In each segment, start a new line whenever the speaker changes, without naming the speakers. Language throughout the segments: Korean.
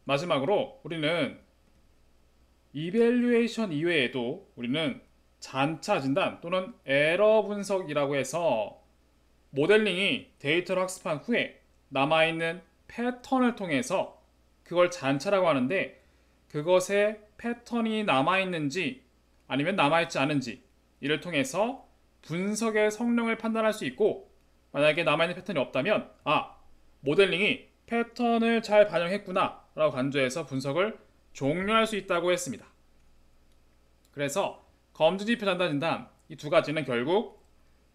마지막으로 우리는 이밸류에이션 이외에도 우리는 잔차 진단 또는 에러 분석이라고 해서 모델링이 데이터를 학습한 후에 남아있는 패턴을 통해서 그걸 잔차라고 하는데, 그것에 패턴이 남아있는지 아니면 남아있지 않은지 이를 통해서 분석의 성능을 판단할 수 있고, 만약에 남아있는 패턴이 없다면 모델링이 패턴을 잘 반영했구나 라고 간주해서 분석을 종료할 수 있다고 했습니다. 그래서 검증지표 잔단 진단 이 두 가지는 결국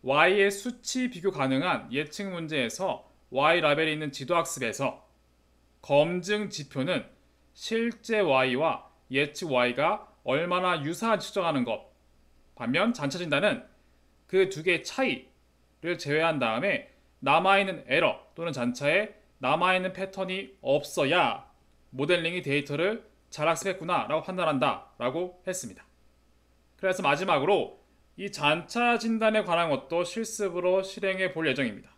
Y의 수치 비교 가능한 예측 문제에서 Y 라벨이 있는 지도학습에서 검증 지표는 실제 Y와 예측 Y가 얼마나 유사한지 측정하는 것, 반면 잔차 진단은 그 두 개의 차이를 제외한 다음에 남아있는 에러 또는 잔차에 남아있는 패턴이 없어야 모델링이 데이터를 잘 학습했구나 라고 판단한다 라고 했습니다. 그래서 마지막으로 이 잔차 진단에 관한 것도 실습으로 실행해 볼 예정입니다.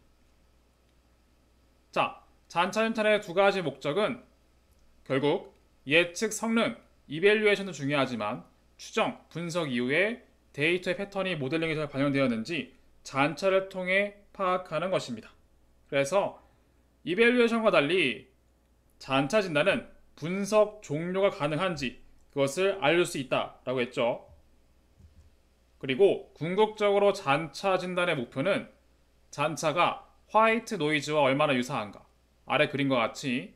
자, 잔차 진단의 두 가지 목적은 결국 예측 성능, 이밸류에이션도 중요하지만 추정, 분석 이후에 데이터의 패턴이 모델링에 잘 반영되었는지 잔차를 통해 파악하는 것입니다. 그래서 이밸류에이션과 달리 잔차 진단은 분석 종료가 가능한지 그것을 알릴 수 있다라고 했죠. 그리고 궁극적으로 잔차 진단의 목표는 잔차가 화이트 노이즈와 얼마나 유사한가, 아래 그림과 같이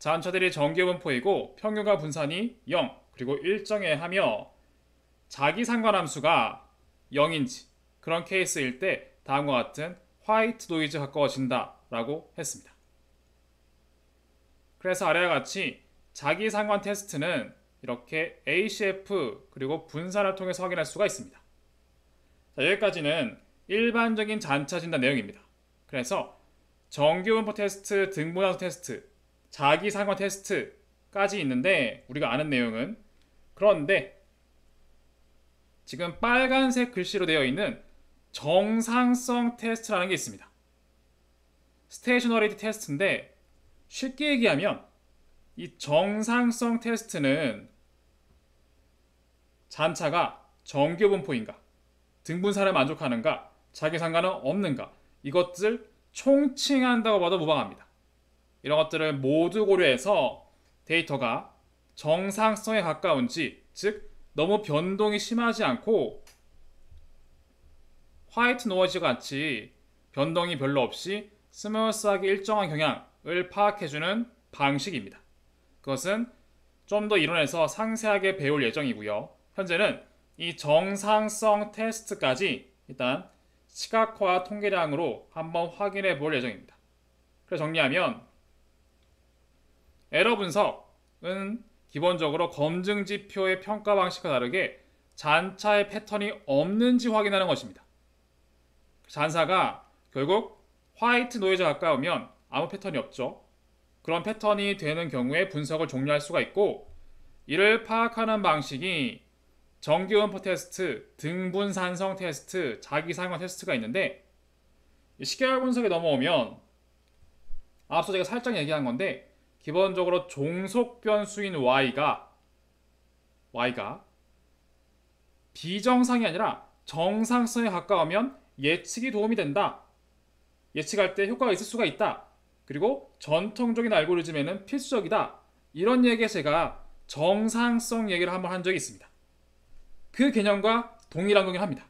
잔차들이 정기분포이고 평균과 분산이 0 그리고 일정해 하며 자기 상관함수가 0인지 그런 케이스일 때 다음과 같은 화이트 노이즈 가까워진다 라고 했습니다. 그래서 아래와 같이 자기 상관 테스트는 이렇게 ACF 그리고 분산을 통해서 확인할 수가 있습니다. 자, 여기까지는 일반적인 잔차 진단 내용입니다. 그래서 정규분포 테스트, 등분함수 테스트, 자기 상관 테스트까지 있는데 우리가 아는 내용은, 그런데 지금 빨간색 글씨로 되어 있는 정상성 테스트라는 게 있습니다. 스테이셔너리티 테스트인데 쉽게 얘기하면 이 정상성 테스트는 잔차가 정규분포인가, 등분사를 만족하는가, 자기 상관은 없는가, 이것들 총칭한다고 봐도 무방합니다. 이런 것들을 모두 고려해서 데이터가 정상성에 가까운지, 즉 너무 변동이 심하지 않고 화이트 노이즈가 같이 변동이 별로 없이 스무스하게 일정한 경향을 파악해주는 방식입니다. 그것은 좀 더 이론에서 상세하게 배울 예정이고요. 현재는 이 정상성 테스트까지 일단 시각화 통계량으로 한번 확인해 볼 예정입니다. 그래서 정리하면 에러 분석은 기본적으로 검증 지표의 평가 방식과 다르게 잔차의 패턴이 없는지 확인하는 것입니다. 잔사가 결국 화이트 노이즈에 가까우면 아무 패턴이 없죠. 그런 패턴이 되는 경우에 분석을 종료할 수가 있고, 이를 파악하는 방식이 정기분포 테스트, 등분산성 테스트, 자기상관 테스트가 있는데, 시계열 분석에 넘어오면 앞서 제가 살짝 얘기한 건데, 기본적으로 종속 변수인 Y가 비정상이 아니라 정상성에 가까우면 예측이 도움이 된다. 예측할 때 효과가 있을 수가 있다. 그리고 전통적인 알고리즘에는 필수적이다. 이런 얘기에 제가 정상성 얘기를 한번 한 적이 있습니다. 그 개념과 동일한 거긴 합니다.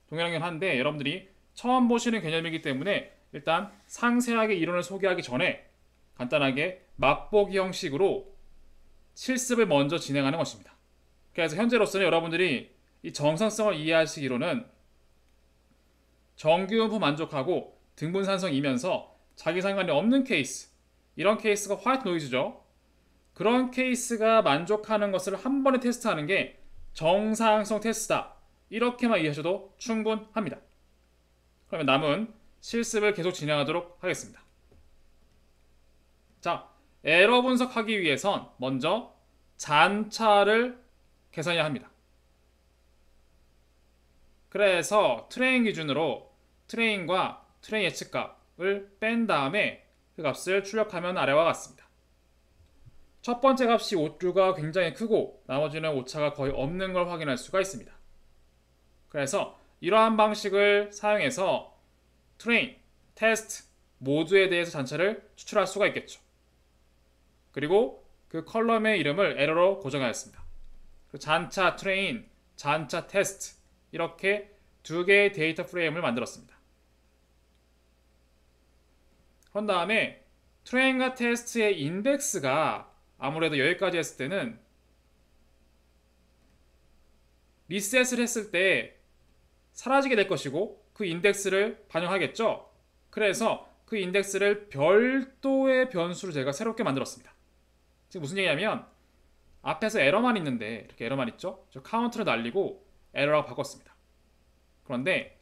동일한 건 한데 여러분들이 처음 보시는 개념이기 때문에 일단 상세하게 이론을 소개하기 전에 간단하게 맛보기 형식으로 실습을 먼저 진행하는 것입니다. 그래서 현재로서는 여러분들이 이 정상성을 이해하시기로는 정규분포 만족하고 등분산성이면서 자기 상관이 없는 케이스, 이런 케이스가 화이트 노이즈죠. 그런 케이스가 만족하는 것을 한 번에 테스트하는 게 정상성 테스트다. 이렇게만 이해하셔도 충분합니다. 그러면 남은 실습을 계속 진행하도록 하겠습니다. 자, 에러 분석하기 위해선 먼저 잔차를 계산해야 합니다. 그래서 트레인 기준으로 트레인과 트레인 예측값을 뺀 다음에 그 값을 출력하면 아래와 같습니다. 첫 번째 값이 오류가 굉장히 크고 나머지는 오차가 거의 없는 걸 확인할 수가 있습니다. 그래서 이러한 방식을 사용해서 트레인, 테스트 모두에 대해서 잔차를 추출할 수가 있겠죠. 그리고 그 컬럼의 이름을 에러로 고정하였습니다. 잔차 트레인, 잔차 테스트 이렇게 두 개의 데이터 프레임을 만들었습니다. 그런 다음에 트레인과 테스트의 인덱스가 아무래도 여기까지 했을 때는 리셋을 했을 때 사라지게 될 것이고 그 인덱스를 반영하겠죠. 그래서 그 인덱스를 별도의 변수로 제가 새롭게 만들었습니다. 지금 무슨 얘기냐면 앞에서 에러만 있는데 이렇게 에러만 있죠. 저 카운트를 날리고 에러라고 바꿨습니다. 그런데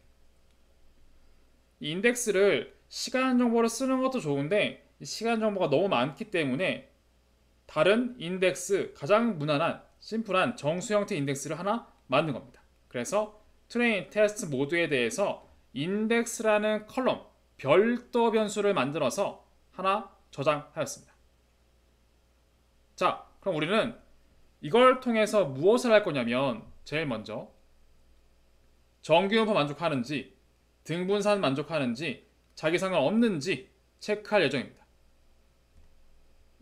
이 인덱스를 시간 정보로 쓰는 것도 좋은데 이 시간 정보가 너무 많기 때문에 다른 인덱스, 가장 무난한 심플한 정수 형태 인덱스를 하나 만든 겁니다. 그래서 트레인, 테스트 모두에 대해서 인덱스라는 컬럼 별도 변수를 만들어서 하나 저장하였습니다. 자, 그럼 우리는 이걸 통해서 무엇을 할 거냐면 제일 먼저 정규분포 만족하는지 등분산 만족하는지 자기 상관없는지 체크할 예정입니다.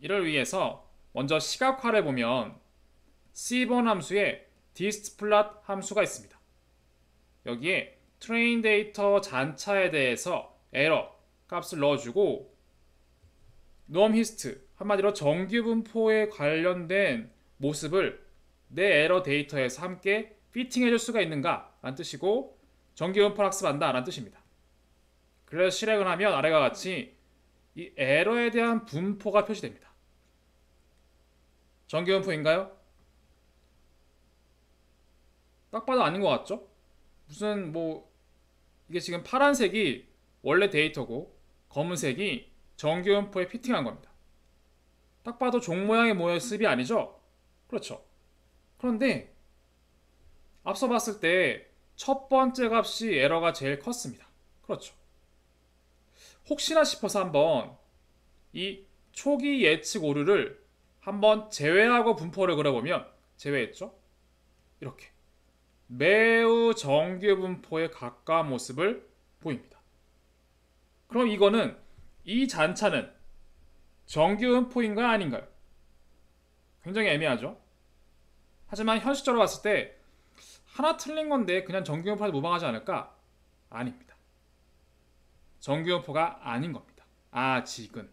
이를 위해서 먼저 시각화를 보면 C번 함수에 distplot 함수가 있습니다. 여기에 트레인 데이터 잔차에 대해서 에러 값을 넣어주고 nomHist 한마디로 정규분포에 관련된 모습을 내 에러 데이터에서 함께 피팅해줄 수가 있는가 라는 뜻이고 정규분포를 학습한다 라는 뜻입니다. 그래서 실행을 하면 아래와 같이 이 에러에 대한 분포가 표시됩니다. 정규분포인가요? 딱 봐도 아닌 것 같죠? 무슨 이게 지금 파란색이 원래 데이터고 검은색이 정규분포에 피팅한 겁니다. 딱 봐도 종 모양의 모습이 아니죠? 그렇죠. 그런데 앞서 봤을 때 첫 번째 값이 에러가 제일 컸습니다. 그렇죠. 혹시나 싶어서 한번 이 초기 예측 오류를 한번 제외하고 분포를 그려보면 제외했죠? 이렇게 매우 정규분포에 가까운 모습을 보입니다. 그럼 이거는 이 잔차는 정규분포인가요? 아닌가요? 굉장히 애매하죠? 하지만 현실적으로 봤을 때 하나 틀린 건데 그냥 정규분포에 무방하지 않을까? 아닙니다. 정규분포가 아닌 겁니다. 아직은.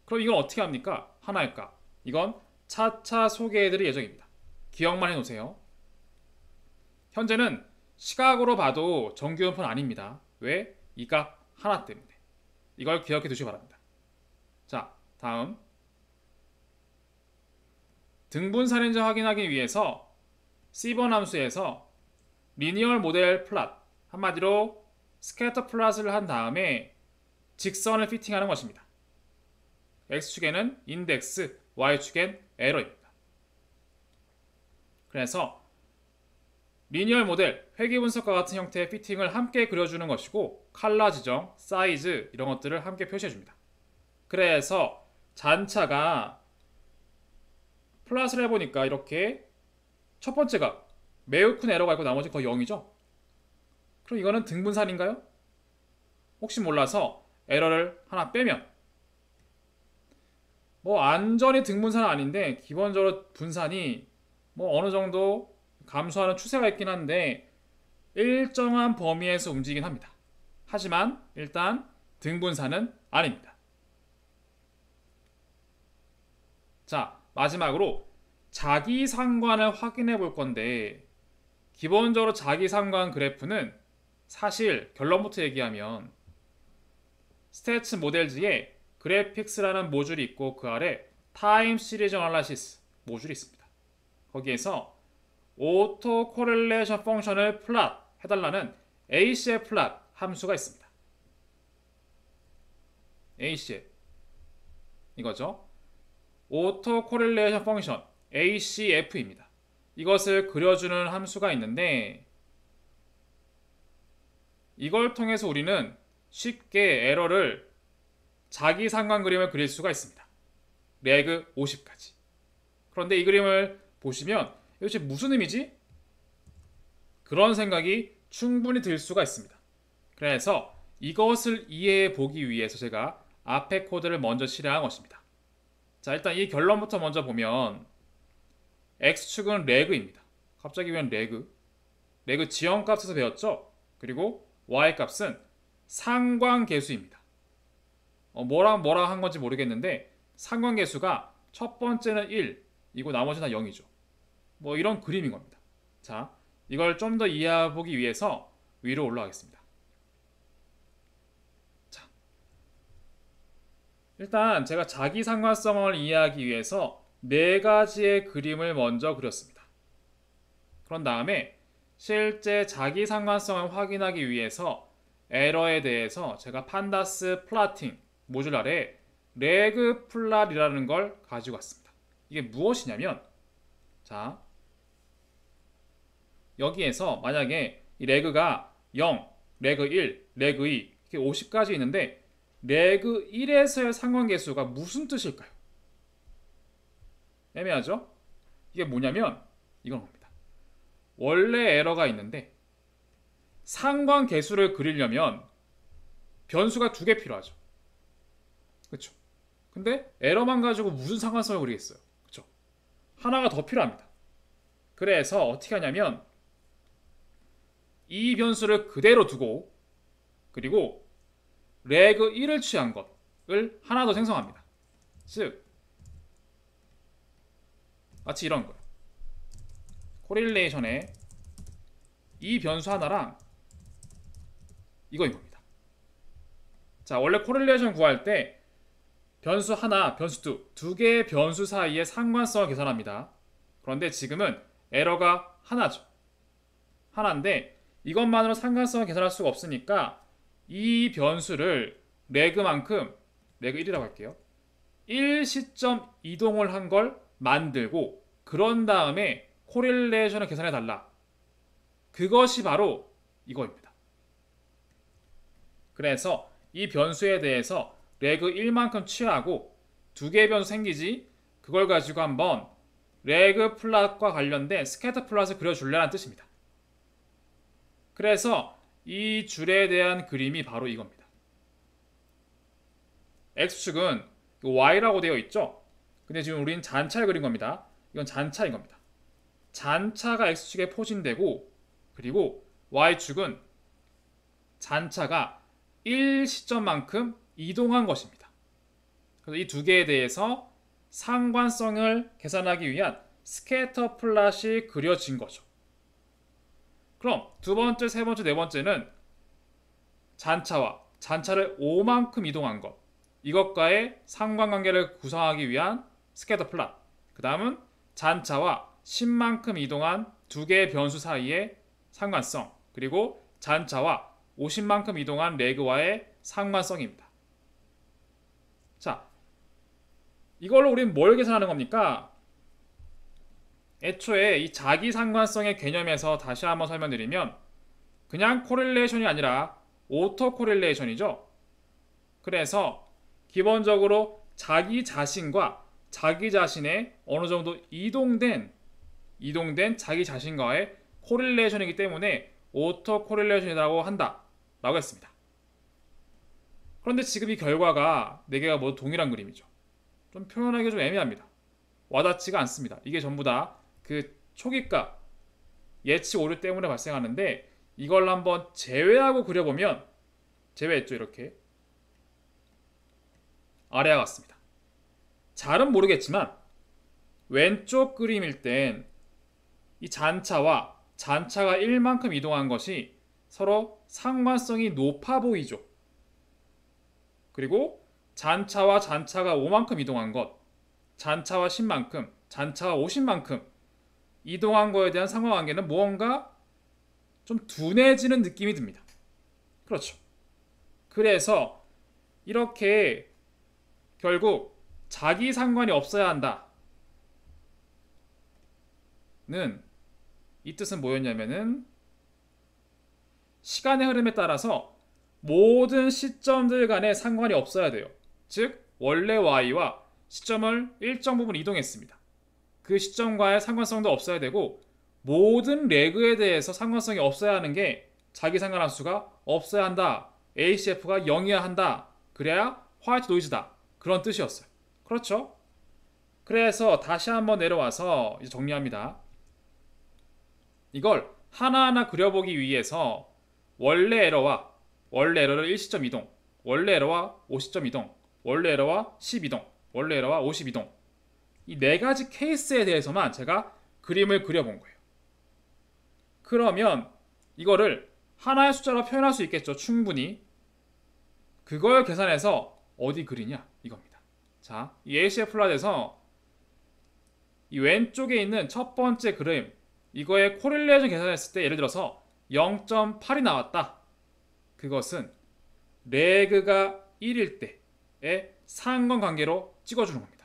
그럼 이건 어떻게 합니까? 하나일까? 이건 차차 소개해드릴 예정입니다. 기억만 해놓으세요. 현재는 시각으로 봐도 정규분포는 아닙니다. 왜? 이 값 하나 때문에. 이걸 기억해 두시기 바랍니다. 자, 다음 등분산인지 확인하기 위해서 C번 함수에서 리니얼 모델 플롯, 한마디로 스캐터 플롯을 한 다음에 직선을 피팅하는 것입니다. X축에는 인덱스, Y축엔 에러입니다. 그래서 리니얼 모델, 회귀 분석과 같은 형태의 피팅을 함께 그려주는 것이고 컬러 지정, 사이즈 이런 것들을 함께 표시해줍니다. 그래서 잔차가 플롯을 해보니까 이렇게 첫 번째가 매우 큰 에러가 있고 나머지 거의 0이죠? 그럼 이거는 등분산인가요? 혹시 몰라서 에러를 하나 빼면 완전히 등분산은 아닌데 기본적으로 분산이 어느 정도 감소하는 추세가 있긴 한데 일정한 범위에서 움직이긴 합니다. 하지만 일단 등분산은 아닙니다. 자, 마지막으로 자기상관을 확인해 볼 건데 기본적으로 자기상관 그래프는 사실 결론부터 얘기하면 스태츠 모델즈에 그래픽스라는 모듈이 있고 그 아래 타임 시리즈 어널라이시스 모듈이 있습니다. 거기에서 오토 코렐레이션 펑션을 플롯 해달라는 ACF 플롯 함수가 있습니다. ACF 이거죠. 오토 코렐레이션 펑션 ACF입니다. 이것을 그려주는 함수가 있는데 이걸 통해서 우리는 쉽게 에러를 자기 상관 그림을 그릴 수가 있습니다. 레그 50까지. 그런데 이 그림을 보시면 도대체 무슨 의미지? 그런 생각이 충분히 들 수가 있습니다. 그래서 이것을 이해해 보기 위해서 제가 앞에 코드를 먼저 실행한 것입니다. 자, 일단 이 결론부터 먼저 보면 x축은 레그입니다. 갑자기 웬 레그? 레그 지형값에서 배웠죠? 그리고 y값은 상관계수입니다. 뭐랑 한 건지 모르겠는데 상관계수가 첫 번째는 1이고 나머지는 다 0이죠. 뭐 이런 그림인 겁니다. 자, 이걸 좀 더 이해해 보기 위해서 위로 올라가겠습니다. 자, 일단 제가 자기 상관성을 이해하기 위해서 네 가지의 그림을 먼저 그렸습니다. 그런 다음에 실제 자기 상관성을 확인하기 위해서 에러에 대해서 제가 판다스 플라팅 모듈 아래 레그 플랫이라는 걸 가지고 왔습니다. 이게 무엇이냐면, 자, 여기에서 만약에 이 레그가 0, 레그 1, 레그 2 이렇게 50까지 있는데 레그 1에서의 상관계수가 무슨 뜻일까요? 애매하죠? 이게 뭐냐면 이건 겁니다. 원래 에러가 있는데 상관계수를 그리려면 변수가 두 개 필요하죠. 그렇죠? 근데 에러만 가지고 무슨 상관성을 그리겠어요? 그렇죠? 하나가 더 필요합니다. 그래서 어떻게 하냐면 이 변수를 그대로 두고 그리고 레그 1을 취한 것을 하나 더 생성합니다. 즉 마치 이런 거예요. 코릴레이션에 이 변수 하나랑 이거인 겁니다. 자, 원래 코릴레이션 구할 때 변수 하나, 변수 두 개의 변수 사이의 상관성을 계산합니다. 그런데 지금은 에러가 하나죠. 하나인데 이것만으로 상관성을 계산할 수가 없으니까 이 변수를 레그만큼, 레그 1이라고 할게요. 1 시점 이동을 한 걸 만들고 그런 다음에 코릴레이션을 계산해 달라. 그것이 바로 이거입니다. 그래서 이 변수에 대해서 레그 1만큼 취하고 두 개의 변수 생기지 그걸 가지고 한번 레그 플랫과 관련된 스캐터 플랫을 그려줄래라는 뜻입니다. 그래서 이 줄에 대한 그림이 바로 이겁니다. X축은 Y라고 되어 있죠? 근데 지금 우리는 잔차를 그린 겁니다. 이건 잔차인 겁니다. 잔차가 X축에 포진되고 그리고 Y축은 잔차가 1 시점만큼 이동한 것입니다. 그래서 이 두 개에 대해서 상관성을 계산하기 위한 스캐터 플랫이 그려진 거죠. 그럼 두 번째, 세 번째, 네 번째는 잔차와 잔차를 5만큼 이동한 것, 이것과의 상관관계를 구성하기 위한 스캐터 플랫. 그 다음은 잔차와 10만큼 이동한 두 개의 변수 사이의 상관성, 그리고 잔차와 50만큼 이동한 레그와의 상관성입니다. 자, 이걸로 우리는 뭘 계산하는 겁니까? 애초에 이 자기 상관성의 개념에서 다시 한번 설명드리면 그냥 코릴레이션이 아니라 오토 코릴레이션이죠. 그래서 기본적으로 자기 자신과 자기 자신의 어느 정도 이동된 자기 자신과의 코릴레이션이기 때문에 오토 코릴레이션이라고 한다라고 했습니다. 그런데 지금 이 결과가 4개가 모두 동일한 그림이죠. 좀 표현하기가 좀 애매합니다. 와닿지가 않습니다. 이게 전부 다 그 초기값 예측 오류 때문에 발생하는데 이걸 한번 제외하고 그려보면 제외했죠. 이렇게 아래와 같습니다. 잘은 모르겠지만 왼쪽 그림일 땐 이 잔차와 잔차가 1만큼 이동한 것이 서로 상관성이 높아 보이죠. 그리고 잔차와 잔차가 5만큼 이동한 것, 잔차와 10만큼, 잔차와 50만큼 이동한 거에 대한 상관관계는 무언가 좀 둔해지는 느낌이 듭니다. 그렇죠. 그래서 이렇게 결국 자기 상관이 없어야 한다는 이 뜻은 뭐였냐면은 시간의 흐름에 따라서 모든 시점들 간에 상관이 없어야 돼요. 즉 원래 y와 시점을 일정 부분 이동했습니다. 그 시점과의 상관성도 없어야 되고 모든 레그에 대해서 상관성이 없어야 하는 게 자기 상관함수가 없어야 한다. ACF가 0이어야 한다. 그래야 화이트 노이즈다. 그런 뜻이었어요. 그렇죠? 그래서 다시 한번 내려와서 이제 정리합니다. 이걸 하나하나 그려보기 위해서 원래 에러와 원래 에러를 1시점 이동, 원래 에러와 5시점 이동, 원래 에러와 10 이동, 원래 에러와 50 이동, 이 네 가지 케이스에 대해서만 제가 그림을 그려본 거예요. 그러면 이거를 하나의 숫자로 표현할 수 있겠죠. 충분히. 그걸 계산해서 어디 그리냐 이겁니다. 자, 이 ACF 플랫에서 이 왼쪽에 있는 첫 번째 그림, 이거의 코릴레이션 계산했을 때 예를 들어서 0.8이 나왔다. 그것은 레그가 1일 때의 상관관계로 찍어주는 겁니다.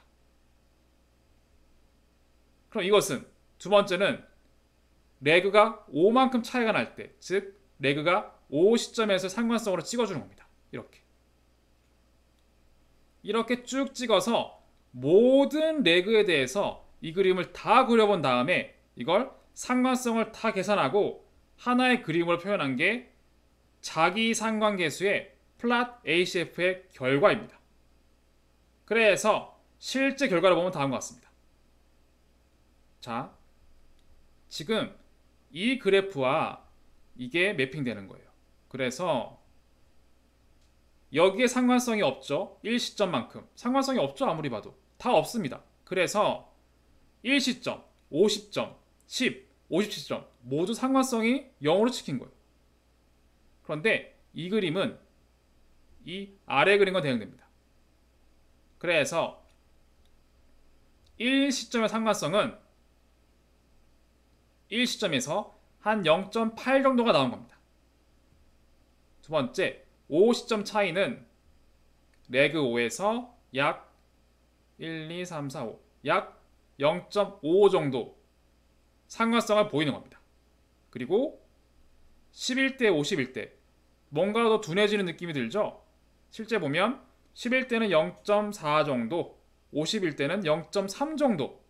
그럼 이것은 두 번째는 레그가 5만큼 차이가 날 때, 즉 레그가 5 시점에서 상관성으로 찍어주는 겁니다. 이렇게 쭉 찍어서 모든 레그에 대해서 이 그림을 다 그려본 다음에 이걸 상관성을 다 계산하고 하나의 그림으로 표현한 게 자기 상관계수의 플랫 ACF의 결과입니다. 그래서 실제 결과를 보면 다음과 같습니다. 자, 지금 이 그래프와 이게 매핑되는 거예요. 그래서 여기에 상관성이 없죠. 1시점만큼 상관성이 없죠. 아무리 봐도 다 없습니다. 그래서 1시점, 50점, 10, 57점 모두 상관성이 0으로 찍힌 거예요. 그런데 이 그림은 이 아래 그림과 대응됩니다. 그래서 1시점의 상관성은 1시점에서 한 0.8 정도가 나온 겁니다. 두 번째, 5시점 차이는 레그 5에서 약 1, 2, 3, 4, 5, 약 0.5 정도 상관성을 보이는 겁니다. 그리고 11대, 51대 뭔가 더 둔해지는 느낌이 들죠? 실제 보면 11대는 0.4 정도, 51대는 0.3 정도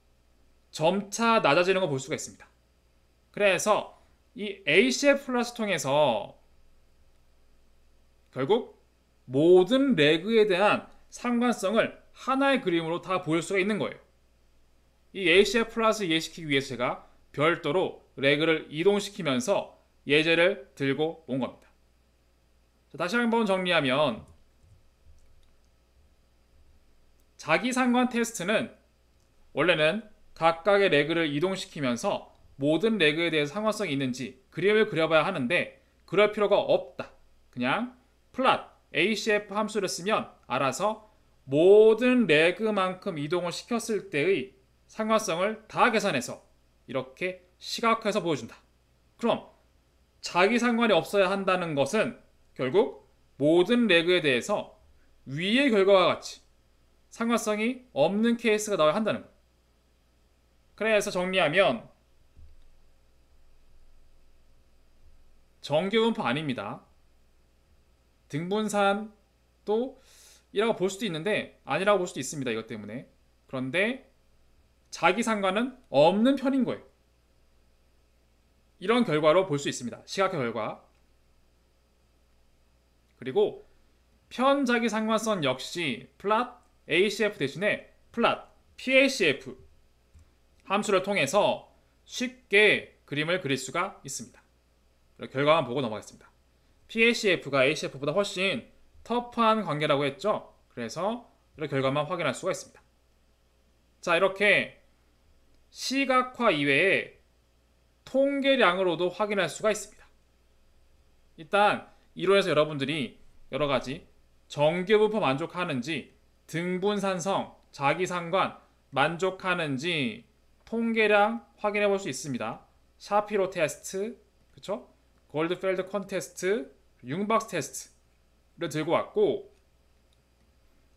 점차 낮아지는 걸 볼 수가 있습니다. 그래서 이 ACF 플러스 통해서 결국 모든 레그에 대한 상관성을 하나의 그림으로 다 보일 수가 있는 거예요. 이 ACF 플러스 이해시키기 위해서 제가 별도로 레그를 이동시키면서 예제를 들고 온 겁니다. 자, 다시 한번 정리하면 자기상관 테스트는 원래는 각각의 레그를 이동시키면서 모든 레그에 대해서 상관성이 있는지 그림을 그려봐야 하는데 그럴 필요가 없다. 그냥 플랫 ACF 함수를 쓰면 알아서 모든 레그만큼 이동을 시켰을 때의 상관성을 다 계산해서 이렇게 시각화해서 보여준다. 그럼 자기 상관이 없어야 한다는 것은 결국 모든 레그에 대해서 위의 결과와 같이 상관성이 없는 케이스가 나와야 한다는 거예요. 그래서 정리하면 정규분포 아닙니다. 등분산도 이라고 볼 수도 있는데 아니라고 볼 수도 있습니다. 이것 때문에. 그런데 자기 상관은 없는 편인 거예요. 이런 결과로 볼 수 있습니다. 시각화 결과. 그리고 편자기 상관성 역시 플랫 ACF 대신에 플랫 PACF 함수를 통해서 쉽게 그림을 그릴 수가 있습니다. 결과만 보고 넘어가겠습니다. PACF가 ACF보다 훨씬 터프한 관계라고 했죠. 그래서 이런 결과만 확인할 수가 있습니다. 자, 이렇게 시각화 이외에 통계량으로도 확인할 수가 있습니다. 일단 이론에서 여러분들이 여러가지 정규분포 만족하는지, 등분산성, 자기상관 만족하는지 통계량 확인해 볼 수 있습니다. 샤피로 테스트, 그쵸? 골드펠드 콘테스트, 융박스 테스트를 들고 왔고,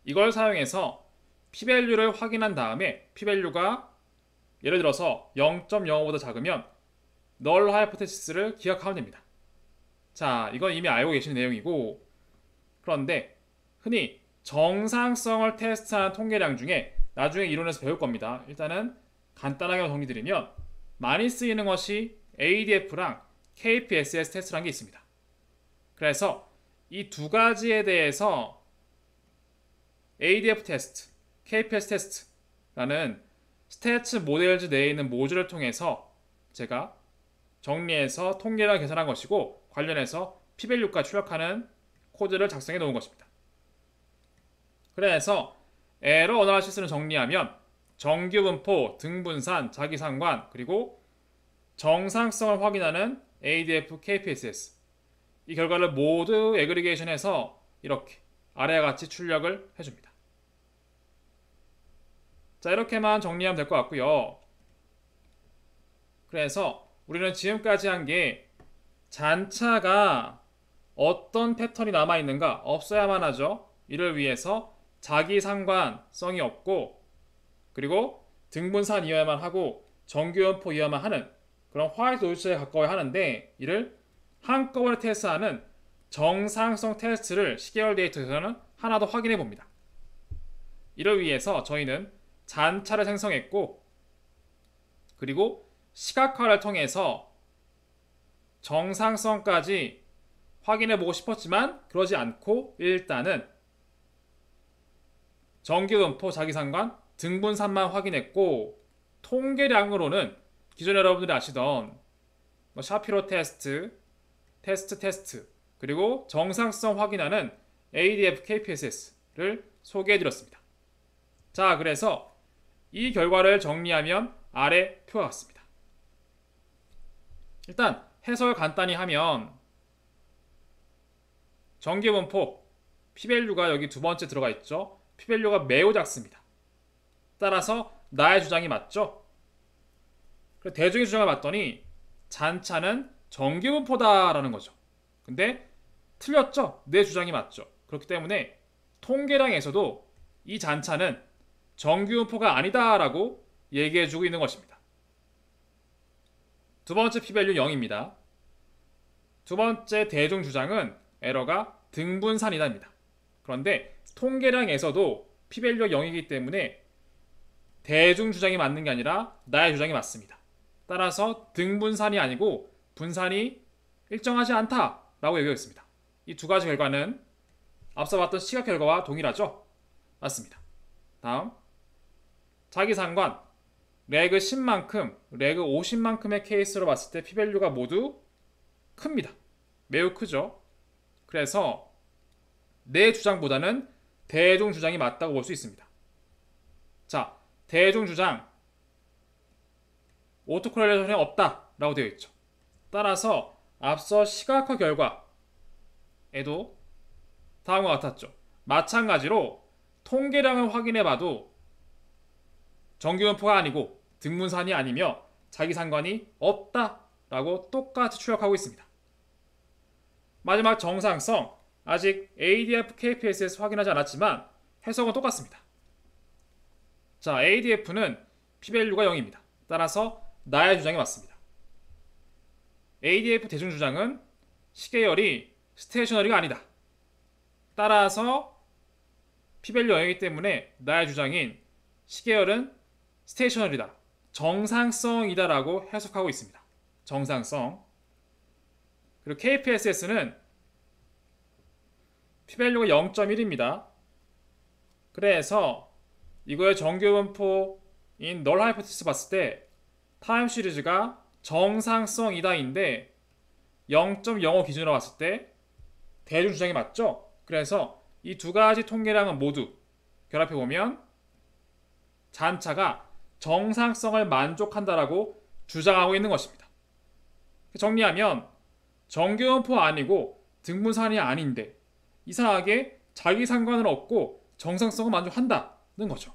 이걸 사용해서 p-value를 확인한 다음에 p-value가 예를 들어서 0.05보다 작으면 널 하이포테시스를 기억하면 됩니다. 자, 이건 이미 알고 계시는 내용이고, 그런데 흔히 정상성을 테스트하는 통계량 중에 나중에 이론에서 배울 겁니다. 일단은 간단하게 정리드리면 많이 쓰이는 것이 ADF랑 KPSS 테스트라는 게 있습니다. 그래서 이 두 가지에 대해서 ADF 테스트, KPSS 테스트라는 스태츠 모델즈 내에 있는 모듈을 통해서 제가 정리해서 통계를 계산한 것이고 관련해서 p-value까지 출력하는 코드를 작성해 놓은 것입니다. 그래서 에러 어널리시스를 정리하면 정규 분포, 등분산, 자기상관, 그리고 정상성을 확인하는 ADF, KPSS 이 결과를 모두 애그리게이션해서 이렇게 아래와 같이 출력을 해줍니다. 자, 이렇게만 정리하면 될 것 같고요. 그래서 우리는 지금까지 한 게 잔차가 어떤 패턴이 남아있는가 없어야만 하죠. 이를 위해서 자기 상관성이 없고 그리고 등분산이어야만 하고 정규분포이어야만 하는 그런 화이트 노이즈에 가까워야 하는데 이를 한꺼번에 테스트하는 정상성 테스트를 10개월 데이터에서는 하나 더 확인해 봅니다. 이를 위해서 저희는 잔차를 생성했고 그리고 시각화를 통해서 정상성까지 확인해 보고 싶었지만 그러지 않고 일단은 정규분포, 자기상관, 등분산만 확인했고 통계량으로는 기존에 여러분들이 아시던 샤피로 테스트, 테스트 그리고 정상성 확인하는 ADF, KPSS를 소개해드렸습니다. 자, 그래서 이 결과를 정리하면 아래 표와 같습니다. 일단 해석을 간단히 하면 정규분포 p-value가 여기 두 번째 들어가 있죠. p-value가 매우 작습니다. 따라서 나의 주장이 맞죠. 그래서 대중의 주장을 봤더니 잔차는 정규분포다라는 거죠. 근데 틀렸죠. 내 주장이 맞죠. 그렇기 때문에 통계량에서도 이 잔차는 정규분포가 아니다라고 얘기해주고 있는 것입니다. 두 번째 p-value 0입니다. 두 번째 대중 주장은 에러가 등분산이다입니다. 그런데 통계량에서도 p-value가 0이기 때문에 대중 주장이 맞는 게 아니라 나의 주장이 맞습니다. 따라서 등분산이 아니고 분산이 일정하지 않다라고 얘기했습니다. 이 두 가지 결과는 앞서 봤던 시각 결과와 동일하죠? 맞습니다. 다음 자기상관 레그 10만큼, 레그 50만큼의 케이스로 봤을 때 p-value가 모두 큽니다. 매우 크죠? 그래서 내 주장보다는 대중 주장이 맞다고 볼 수 있습니다. 자, 대중 주장 오토코렐레이션이 없다라고 되어 있죠. 따라서 앞서 시각화 결과에도 다음과 같았죠. 마찬가지로 통계량을 확인해봐도 정규분포가 아니고 등분산이 아니며 자기상관이 없다라고 똑같이 출력하고 있습니다. 마지막 정상성 아직 ADF, KPSS 확인하지 않았지만 해석은 똑같습니다. 자, ADF는 p-value가 0입니다. 따라서 나의 주장이 맞습니다. ADF 대중 주장은 시계열이 스테이셔너리가 아니다. 따라서 p-value 0이기 때문에 나의 주장인 시계열은 스테이셔너리다. 정상성이다라고 해석하고 있습니다. 정상성. 그리고 KPSS는 p-value가 0.1입니다. 그래서 이거의 정규분포인 널 하이포테시스 봤을 때 타임 시리즈가 정상성이다인데 0.05 기준으로 봤을 때 대중 주장이 맞죠? 그래서 이 두 가지 통계량은 모두 결합해보면 잔차가 정상성을 만족한다라고 주장하고 있는 것입니다. 정리하면 정규분포 아니고 등분산이 아닌데 이상하게 자기 상관은 없고 정상성을 만족한다는 거죠.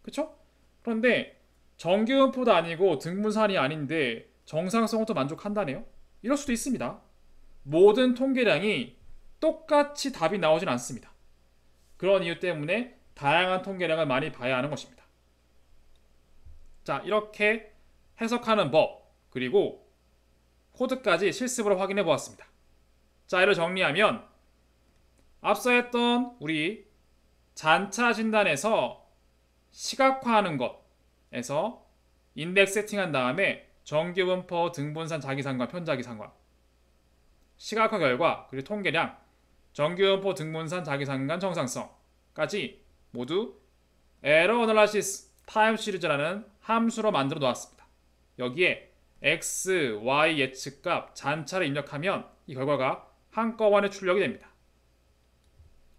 그렇죠? 그런데 정규분포도 아니고 등분산이 아닌데 정상성을 또 만족한다네요. 이럴 수도 있습니다. 모든 통계량이 똑같이 답이 나오진 않습니다. 그런 이유 때문에 다양한 통계량을 많이 봐야 하는 것입니다. 자, 이렇게 해석하는 법 그리고 코드까지 실습으로 확인해 보았습니다. 자, 이를 정리하면 앞서 했던 우리 잔차 진단에서 시각화하는 것 에서 인덱스 세팅한 다음에 정규분포, 등분산, 자기상관, 편자기상관, 시각화 결과, 그리고 통계량, 정규분포, 등분산, 자기상관, 정상성까지 모두 에러 어널라이시스 타임 시리즈라는 함수로 만들어 놓았습니다. 여기에 x, y 예측값, 잔차를 입력하면 이 결과가 한꺼번에 출력이 됩니다.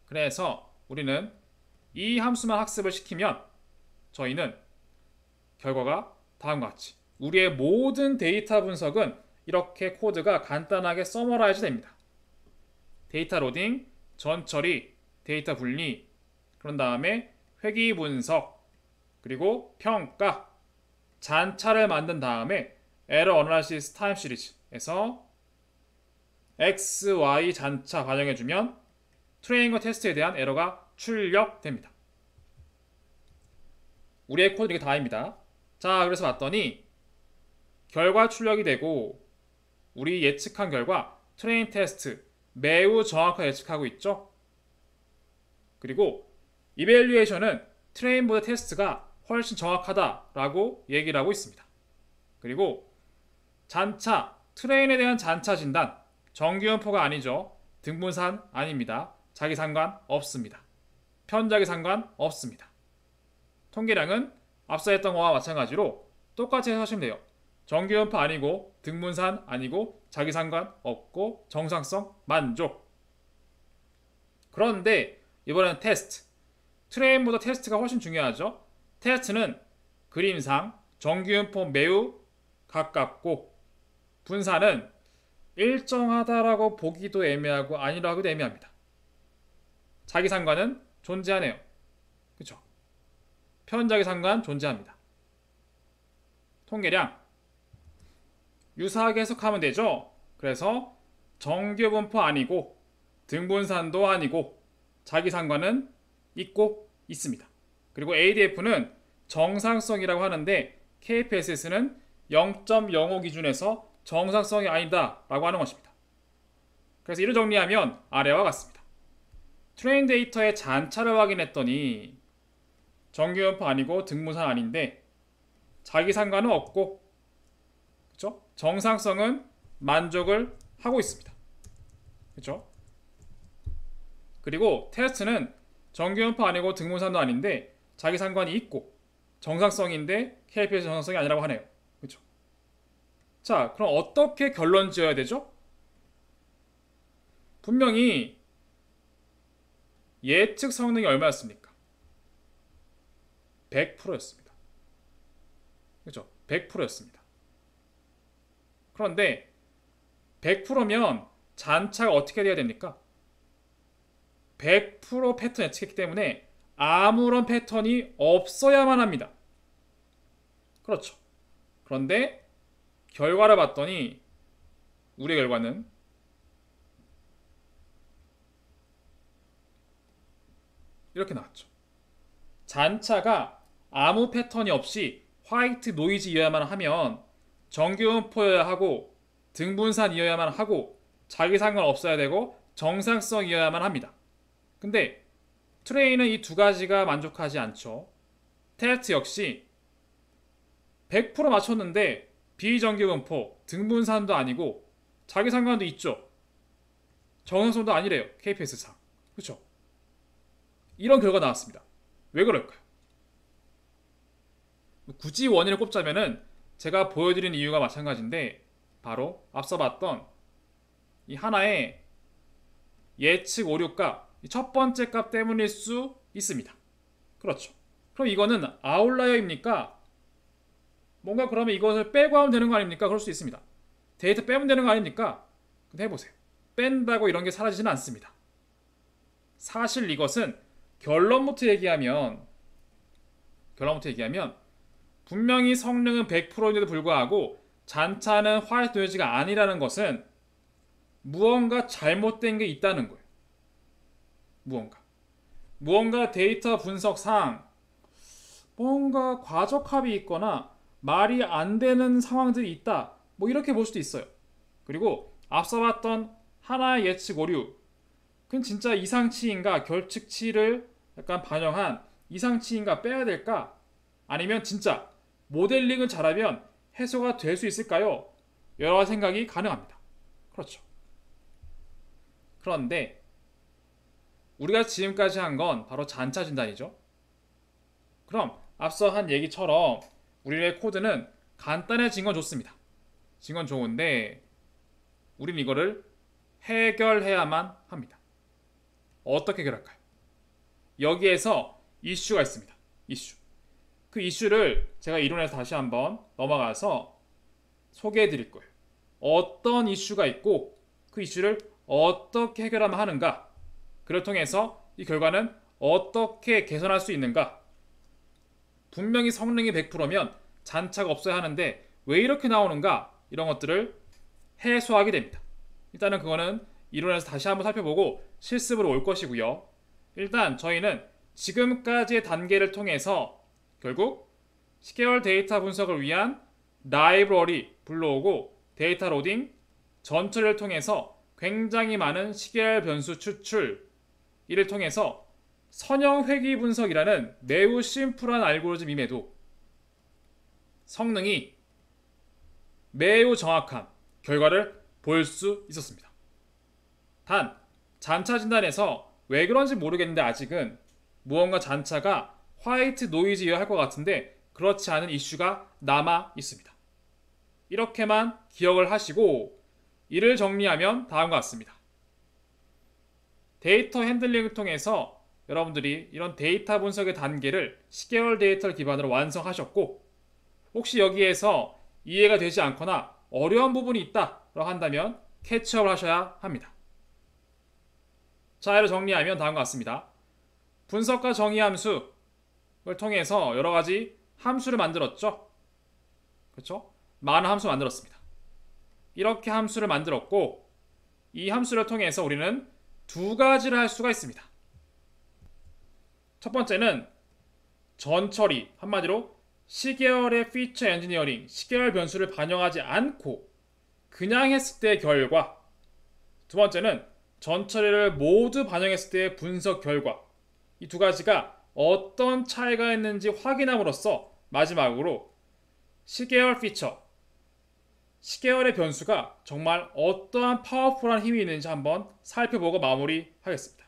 그래서 우리는 이 함수만 학습을 시키면 저희는 결과가 다음과 같이, 우리의 모든 데이터 분석은 이렇게 코드가 간단하게 서머라이즈 됩니다. 데이터 로딩, 전처리, 데이터 분리, 그런 다음에 회귀 분석, 그리고 평가, 잔차를 만든 다음에 에러 어널라이시스 타임 시리즈에서 x, y 잔차 반영해주면 트레이닝과 테스트에 대한 에러가 출력됩니다. 우리의 코드 이게 다입니다. 자, 그래서 봤더니 결과 출력이 되고 우리 예측한 결과 트레인 테스트 매우 정확하게 예측하고 있죠. 그리고 이밸류에이션은 트레인보다 테스트가 훨씬 정확하다라고 얘기를 하고 있습니다. 그리고 잔차, 트레인에 대한 잔차 진단, 정규분포가 아니죠. 등분산 아닙니다. 자기상관 없습니다. 편자기상관 없습니다. 통계량은 앞서 했던 거와 마찬가지로 똑같이 하시면 돼요. 정규분포 아니고, 등분산 아니고, 자기상관 없고, 정상성 만족. 그런데 이번에는 테스트. 트레인보다 테스트가 훨씬 중요하죠. 테스트는 그림상 정규분포 매우 가깝고, 분산은 일정하다라고 보기도 애매하고 아니라고도 애매합니다. 자기상관은 존재하네요. 그렇죠? 편자기상관 존재합니다. 통계량 유사하게 해석하면 되죠. 그래서 정규분포 아니고, 등분산도 아니고, 자기상관은 있고 있습니다. 그리고 ADF는 정상성이라고 하는데 KPSS는 0.05 기준에서 정상성이 아니다 라고 하는 것입니다. 그래서 이를 정리하면 아래와 같습니다. 트레인 데이터의 잔차를 확인했더니 정규분포 아니고, 등분산 아닌데, 자기상관은 없고, 그렇죠? 정상성은 만족을 하고 있습니다. 그렇죠? 그리고 테스트는 정규분포 아니고, 등분산도 아닌데, 자기상관이 있고, 정상성인데 KPS 정상성이 아니라고 하네요. 그렇죠? 자, 그럼 어떻게 결론 지어야 되죠? 분명히 예측 성능이 얼마였습니까? 100%였습니다. 그렇죠? 100%였습니다. 그런데 100%면 잔차가 어떻게 돼야 됩니까? 100% 패턴 예측했기 때문에 아무런 패턴이 없어야만 합니다. 그렇죠. 그런데 결과를 봤더니 우리의 결과는 이렇게 나왔죠. 잔차가 아무 패턴이 없이 화이트 노이즈이어야만 하면 정규분포여야 하고, 등분산이어야만 하고, 자기상관 없어야 되고, 정상성이어야만 합니다. 근데 트레이는 이 두 가지가 만족하지 않죠. 테스트 역시 100% 맞췄는데 비정규분포, 등분산도 아니고, 자기상관도 있죠. 정상성도 아니래요. KPS상. 그렇죠? 이런 결과가 나왔습니다. 왜 그럴까요? 굳이 원인을 꼽자면은 제가 보여드린 이유가 마찬가지인데, 바로 앞서 봤던 이 하나의 예측 오류값, 첫 번째 값 때문일 수 있습니다. 그렇죠. 그럼 이거는 아웃라이어입니까? 뭔가 그러면 이것을 빼고 하면 되는 거 아닙니까? 그럴 수 있습니다. 데이터 빼면 되는 거 아닙니까? 근데 해보세요. 뺀다고 이런 게 사라지지는 않습니다. 사실 이것은 결론부터 얘기하면 분명히 성능은 100%인데도 불구하고 잔차는 화이트 노이즈가 아니라는 것은 무언가 잘못된 게 있다는 거예요. 무언가 데이터 분석상 뭔가 과적합이 있거나 말이 안 되는 상황들이 있다, 뭐 이렇게 볼 수도 있어요. 그리고 앞서 봤던 하나의 예측 오류, 그건 진짜 이상치인가, 결측치를 약간 반영한 이상치인가 빼야 될까, 아니면 진짜 모델링을 잘하면 해소가 될 수 있을까요? 여러 생각이 가능합니다. 그렇죠. 그런데 우리가 지금까지 한 건 바로 잔차 진단이죠. 그럼 앞서 한 얘기처럼 우리의 코드는 간단해진 건 좋습니다. 진 건 좋은데 우린 이거를 해결해야만 합니다. 어떻게 해결할까요? 여기에서 이슈가 있습니다. 이슈. 그 이슈를 제가 이론에서 다시 한번 넘어가서 소개해 드릴 거예요. 어떤 이슈가 있고 그 이슈를 어떻게 해결하면 하는가, 그를 통해서 이 결과는 어떻게 개선할 수 있는가. 분명히 성능이 100%면 잔차가 없어야 하는데 왜 이렇게 나오는가, 이런 것들을 해소하게 됩니다. 일단은 그거는 이론에서 다시 한번 살펴보고 실습으로 올 것이고요. 일단 저희는 지금까지의 단계를 통해서 결국 10개월 데이터 분석을 위한 라이브러리 불러오고 데이터 로딩, 전처리를 통해서 굉장히 많은 시계열 변수 추출, 이를 통해서 선형 회귀 분석이라는 매우 심플한 알고리즘임에도 성능이 매우 정확한 결과를 볼 수 있었습니다. 단 잔차 진단에서 왜 그런지 모르겠는데 아직은 무언가 잔차가 화이트 노이즈여야 할 것 같은데 그렇지 않은 이슈가 남아 있습니다. 이렇게만 기억을 하시고 이를 정리하면 다음과 같습니다. 데이터 핸들링을 통해서 여러분들이 이런 데이터 분석의 단계를 10개월 데이터를 기반으로 완성하셨고, 혹시 여기에서 이해가 되지 않거나 어려운 부분이 있다고 한다면 캐치업을 하셔야 합니다. 자, 이를 정리하면 다음과 같습니다. 분석과 정의 함수를 통해서 여러 가지 함수를 만들었죠. 그렇죠? 많은 함수 만들었습니다. 이렇게 함수를 만들었고, 이 함수를 통해서 우리는 두 가지를 할 수가 있습니다. 첫 번째는 전처리, 한마디로 시계열의 피처 엔지니어링, 시계열 변수를 반영하지 않고 그냥 했을 때의 결과. 두 번째는 전처리를 모두 반영했을 때의 분석 결과. 이 두 가지가 어떤 차이가 있는지 확인함으로써 마지막으로 시계열 피처, 시계열의 변수가 정말 어떠한 파워풀한 힘이 있는지 한번 살펴보고 마무리하겠습니다.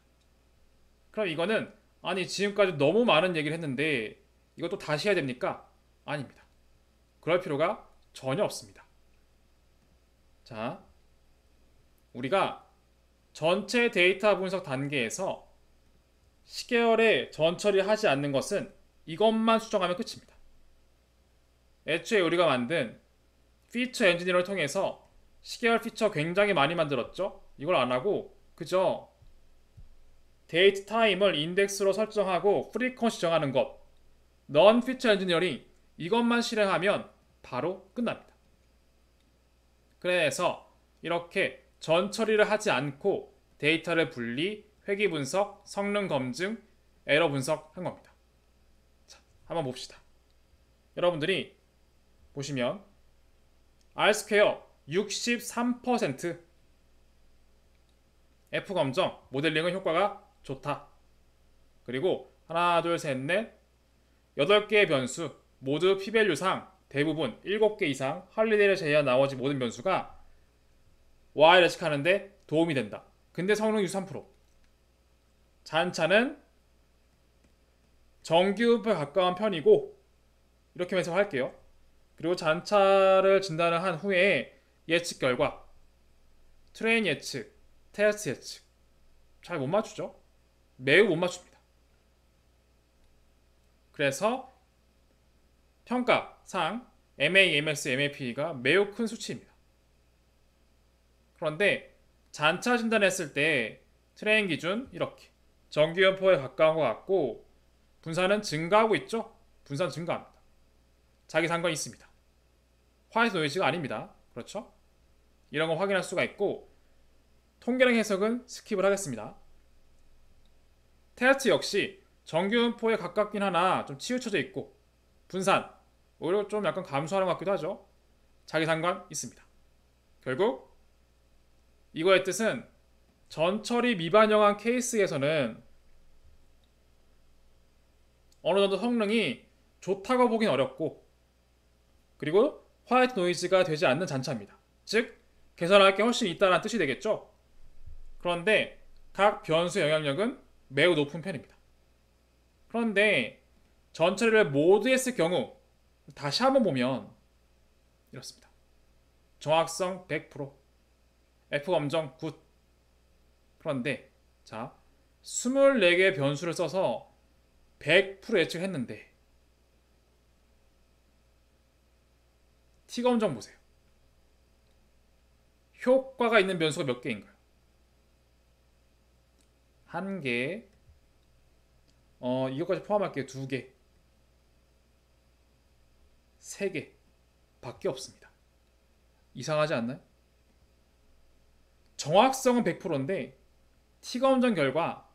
그럼 이거는 아니 지금까지 너무 많은 얘기를 했는데 이것도 다시 해야 됩니까? 아닙니다. 그럴 필요가 전혀 없습니다. 자, 우리가 전체 데이터 분석 단계에서 시계열에 전처리를 하지 않는 것은 이것만 수정하면 끝입니다. 애초에 우리가 만든 피처 엔지니어를 통해서 시계열 피처 굉장히 많이 만들었죠. 이걸 안 하고 그저 데이트 타임을 인덱스로 설정하고 프리퀀시 정하는 것, 넌 피처 엔지니어링, 이것만 실행하면 바로 끝납니다. 그래서 이렇게 전처리를 하지 않고 데이터를 분리, 회귀 분석, 성능 검증, 에러 분석한 겁니다. 자, 한번 봅시다. 여러분들이 보시면 R스퀘어 63%, F 검정, 모델링은 효과가 좋다. 그리고 하나, 둘, 셋, 넷 8개의 변수 모두 P밸류상 대부분 7개 이상, 할리데이를 제외한 나머지 모든 변수가 Y를 예측하는데 도움이 된다. 근데 성능 63%. 잔차는 정규분포에 가까운 편이고, 이렇게 해석할게요. 그리고 잔차를 진단을 한 후에 예측 결과, 트레인 예측, 테스트 예측 잘 못 맞추죠? 매우 못 맞춥니다. 그래서 평가상 MA, MS, MAP가 매우 큰 수치입니다. 그런데 잔차 진단했을 때 트레인 기준 이렇게 정규연포에 가까운 것 같고 분산은 증가하고 있죠? 분산 증가합니다. 자기 상관이 있습니다. 화이트 노이즈가 아닙니다. 그렇죠? 이런 거 확인할 수가 있고, 통계량 해석은 스킵을 하겠습니다. 테스트 역시 정규분포에 가깝긴 하나 좀 치우쳐져 있고, 분산 오히려 좀 약간 감소하는 것 같기도 하죠. 자기 상관 있습니다. 결국 이거의 뜻은 전처리 미반영한 케이스에서는 어느 정도 성능이 좋다고 보긴 어렵고, 그리고 화이트 노이즈가 되지 않는 잔차입니다. 즉 개선할 게 훨씬 있다는 뜻이 되겠죠. 그런데 각 변수의 영향력은 매우 높은 편입니다. 그런데 전처리를 모두 했을 경우 다시 한번 보면 이렇습니다. 정확성 100%, F검정 굿. 그런데 자 24개의 변수를 써서 100% 예측했는데 T검정 보세요. 효과가 있는 변수가 몇 개인가요? 1개, 이것까지 포함할게요. 2개, 3개 밖에 없습니다. 이상하지 않나요? 정확성은 100%인데 T검정 결과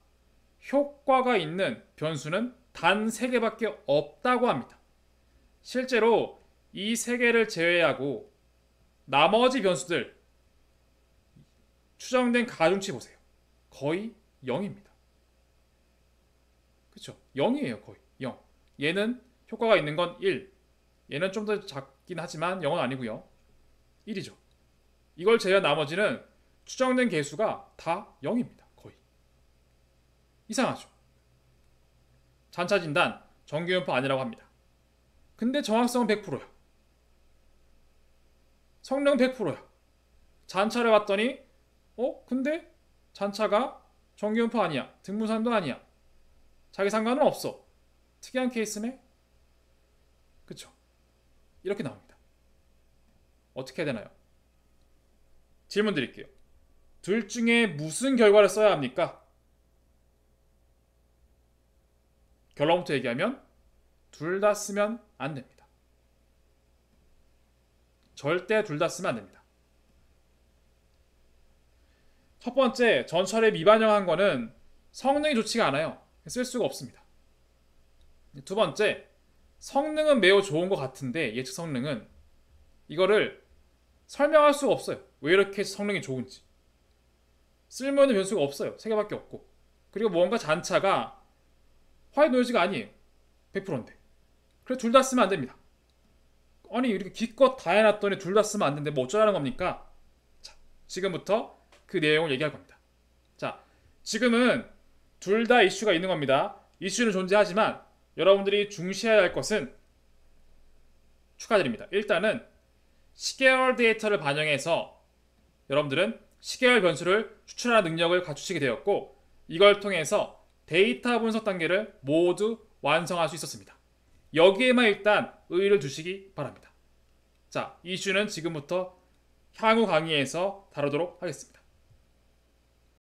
효과가 있는 변수는 단 3개밖에 없다고 합니다. 실제로 이 3개를 제외하고 나머지 변수들 추정된 가중치 보세요. 거의 0입니다. 그쵸? 0이에요. 거의 0. 얘는 효과가 있는 건 1. 얘는 좀 더 작긴 하지만 0은 아니고요. 1이죠. 이걸 제외한 나머지는 추정된 개수가 다 0입니다. 거의. 이상하죠? 잔차 진단 정규분포 아니라고 합니다. 근데 정확성은 100%야. 성능은 100%야. 잔차를 봤더니 근데 잔차가 정규분포 아니야. 등분산도 아니야. 자기 상관은 없어. 특이한 케이스네? 그쵸? 이렇게 나옵니다. 어떻게 해야 되나요? 질문 드릴게요. 둘 중에 무슨 결과를 써야 합니까? 결론부터 얘기하면 둘 다 쓰면 안 됩니다. 절대 둘 다 쓰면 안 됩니다. 첫 번째, 전철에 미반영한 거는 성능이 좋지가 않아요. 쓸 수가 없습니다. 두 번째, 성능은 매우 좋은 것 같은데 예측 성능은 이거를 설명할 수가 없어요. 왜 이렇게 성능이 좋은지. 쓸모있는 변수가 없어요. 3개밖에 없고. 그리고 뭔가 잔차가 화이트 노이즈가 아니에요. 100%인데. 그래서 둘 다 쓰면 안 됩니다. 아니 이렇게 기껏 다 해놨더니 둘 다 쓰면 안 되는데 뭐 어쩌라는 겁니까? 자, 지금부터 그 내용을 얘기할 겁니다. 자, 지금은 둘 다 이슈가 있는 겁니다. 이슈는 존재하지만 여러분들이 중시해야 할 것은 축하드립니다. 일단은 시계열 데이터를 반영해서 여러분들은 시계열 변수를 추출하는 능력을 갖추시게 되었고 이걸 통해서 데이터 분석 단계를 모두 완성할 수 있었습니다. 여기에만 일단 의의를 두시기 바랍니다. 자, 이슈는 지금부터 향후 강의에서 다루도록 하겠습니다.